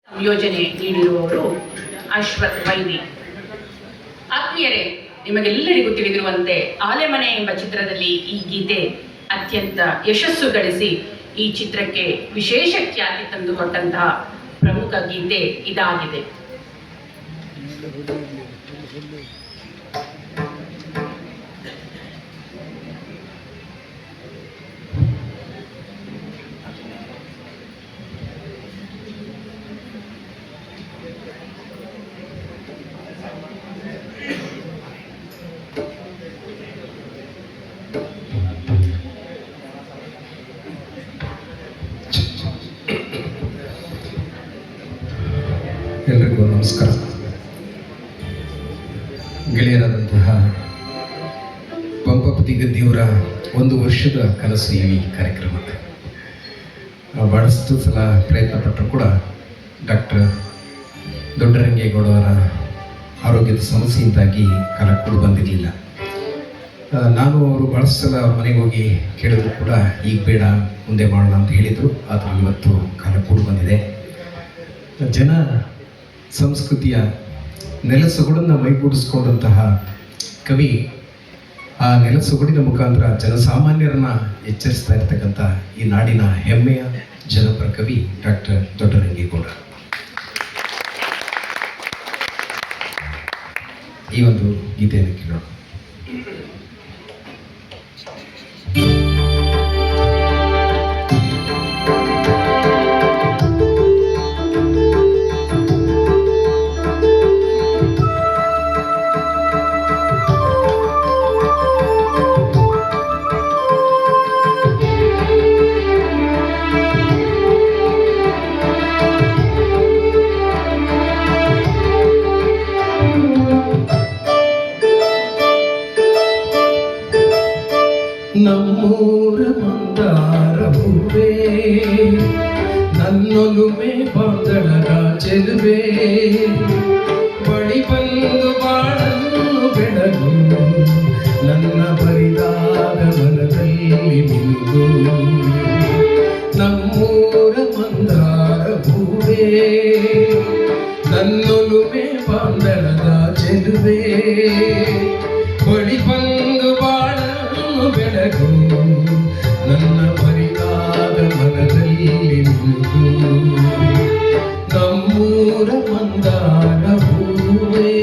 ಸಂಯೋಜನೆ ನೀಡಿರುವವರು ಅಶ್ವಥ್ ವೈದಿ. ಆತ್ಮೀಯರೇ, ನಿಮಗೆಲ್ಲರಿಗೂ ತಿಳಿದಿರುವಂತೆ ಆಲೆಮನೆ ಎಂಬ ಚಿತ್ರದಲ್ಲಿ ಈ ಗೀತೆ ಅತ್ಯಂತ ಯಶಸ್ಸು ಗಳಿಸಿ ಈ ಚಿತ್ರಕ್ಕೆ ವಿಶೇಷ ಖ್ಯಾತಿ ತಂದುಕೊಟ್ಟಂತಹ ಪ್ರಮುಖ ಗೀತೆ ಇದಾಗಿದೆ. ಎಲ್ರಿಗೂ ನಮಸ್ಕಾರ. ಗೆಳೆಯರಾದಂತಹ ಪಂಪಪತಿ ಗದ್ದಿಯವರ 1 ವರ್ಷದ ಕನಸು ಈ ಕಾರ್ಯಕ್ರಮ. ಬಹಳಷ್ಟು ಸಲ ಪ್ರಯತ್ನ ಪಟ್ಟರು ಕೂಡ ಡಾಕ್ಟರ್ ದೊಡ್ಡರಂಗೇಗೌಡವರ ಆರೋಗ್ಯದ ಸಮಸ್ಯೆಯಿಂದಾಗಿ ಕಾಲ ಕೂಡ ಬಂದಿರಲಿಲ್ಲ. ನಾನು ಅವರು ಭಾಳಷ್ಟು ಸಲ ಅವ್ರ ಮನೆಗೆ ಹೋಗಿ ಕೇಳಿದ್ರು ಕೂಡ ಈಗ ಬೇಡ, ಮುಂದೆ ಮಾಡೋಣ ಅಂತ ಹೇಳಿದರು. ಆದರೆ ಇವತ್ತು ಕಾಲ ಕೂಡ ಬಂದಿದೆ. ಜನ ಸಂಸ್ಕೃತಿಯ ನೆಲಸೊಗಡನ್ನು ಮೈಗೂಡಿಸ್ಕೊಂಡಂತಹ ಕವಿ ಆ ನೆಲಸೊಗಡಿನ ಮುಖಾಂತರ ಜನಸಾಮಾನ್ಯರನ್ನ ಎಚ್ಚರಿಸ್ತಾ ಇರ್ತಕ್ಕಂಥ ಈ ನಾಡಿನ ಹೆಮ್ಮೆಯ ಜನಪರ ಕವಿ ಡಾಕ್ಟರ್ ದೊಡ್ಡರಂಗೇಗೌಡ. ಈ ಒಂದು ಗೀತೆಯನ್ನು ಕೇಳೋಣ. ನಮ್ಮೂರ ಮಂದಾರ ಹೂವೇ, ನನ್ನೊಲುಮೆ ಬಾಂಧಳದ ಚೆಲುವೆ, ಬಳಿ ಬಂದು ಬಾಳನ್ನು ಬೆಳಗು, ನನ್ನ ಬರಿದಾದ ಮನದಲ್ಲಿ ನಿಂದು. ನಮ್ಮೂರ ಮಂದಾರ ಹೂವೇ, ನನ್ನೊಲುಮೆ ಬಾಂಧಳದ ಚೆಲುವೆ, ಬಳಿ ಬಂದು ಬೆಳಗು, ನನ್ನ ಬರಿದಾದ ಮನದಲ್ಲಿ ನಿಂತು. ನಮ್ಮೂರ ಮಂದಾರ ಹೂವೇ.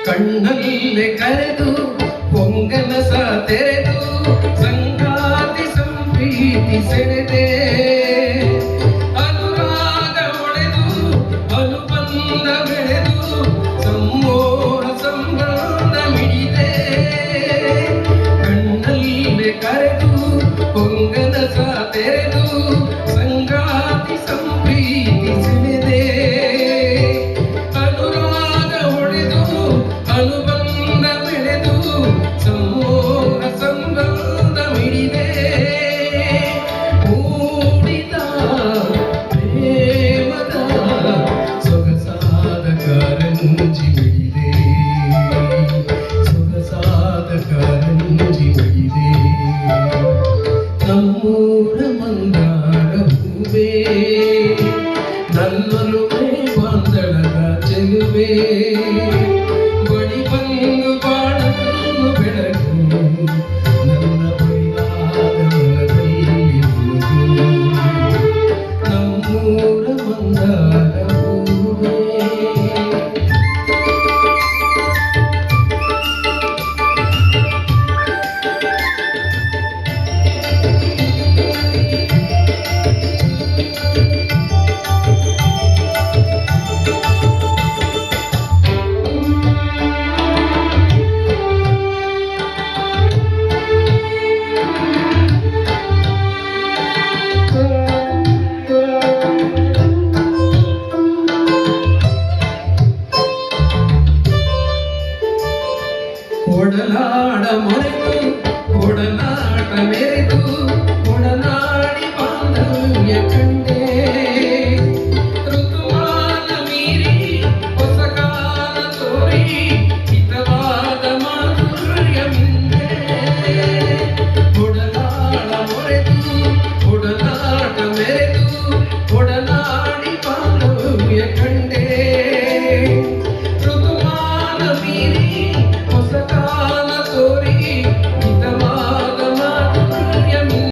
ಕಣ್ಣಲ್ಲೇ ಕರೆದು ಪೊಂಗನಸ ತೆರೆದು ಸಂಗಾತಿ ಸಂಪ್ರೀತಿ ಸೆಳೆದೆ, ಅನುರಾಗ ಒಳೆದು ಅನುಬಂಧ ಬೆಳೆದು ಸಂಮೋಹ ಸಂಬಂಧ ಮಿಡಿದೆ. ಕಣ್ಣಲ್ಲೇ ಕರೆದು ಪೊಂಗನಸ ತೆರೆದು ಸಂಗಾತಿ ಸಂಪ್ರೀತಿ ಸೆಳೆದೆ, ಅನುಬಂಧ ಬೆಳೆದು ಸಮೂಹ ಸಂಬಂಧ ಮಿಡಿದೆ. ಮೂಡಿದ ಪ್ರೇಮದ ಸೊಗಸಾದ ಕಾರಂಜಿ ಮಿಡಿದೆ, ಸೊಗಸಾದ ಕಾರಂಜಿ ಮಿಡಿದೆ. ನಮ್ಮೂರ ಮಂದಾರ ಹೂವೇ, ನನ್ನೊಲುಮೆ ಬಾಂಧಳದ ಚೆಲುವೆ, ಬಳಿ ಬಂದು ಬಾಳನ್ನು ಬೆಳಗು, ನನ್ನ ಬರಿದಾದ ಮನದಲ್ಲಿ ನಿಂತು. ನಮ್ಮೂರ ಮಂದಾರ ಹೂವೇ. ನಾಡ ಮೊರೆತು ಒಡನಾಟ ಮೆರೆತು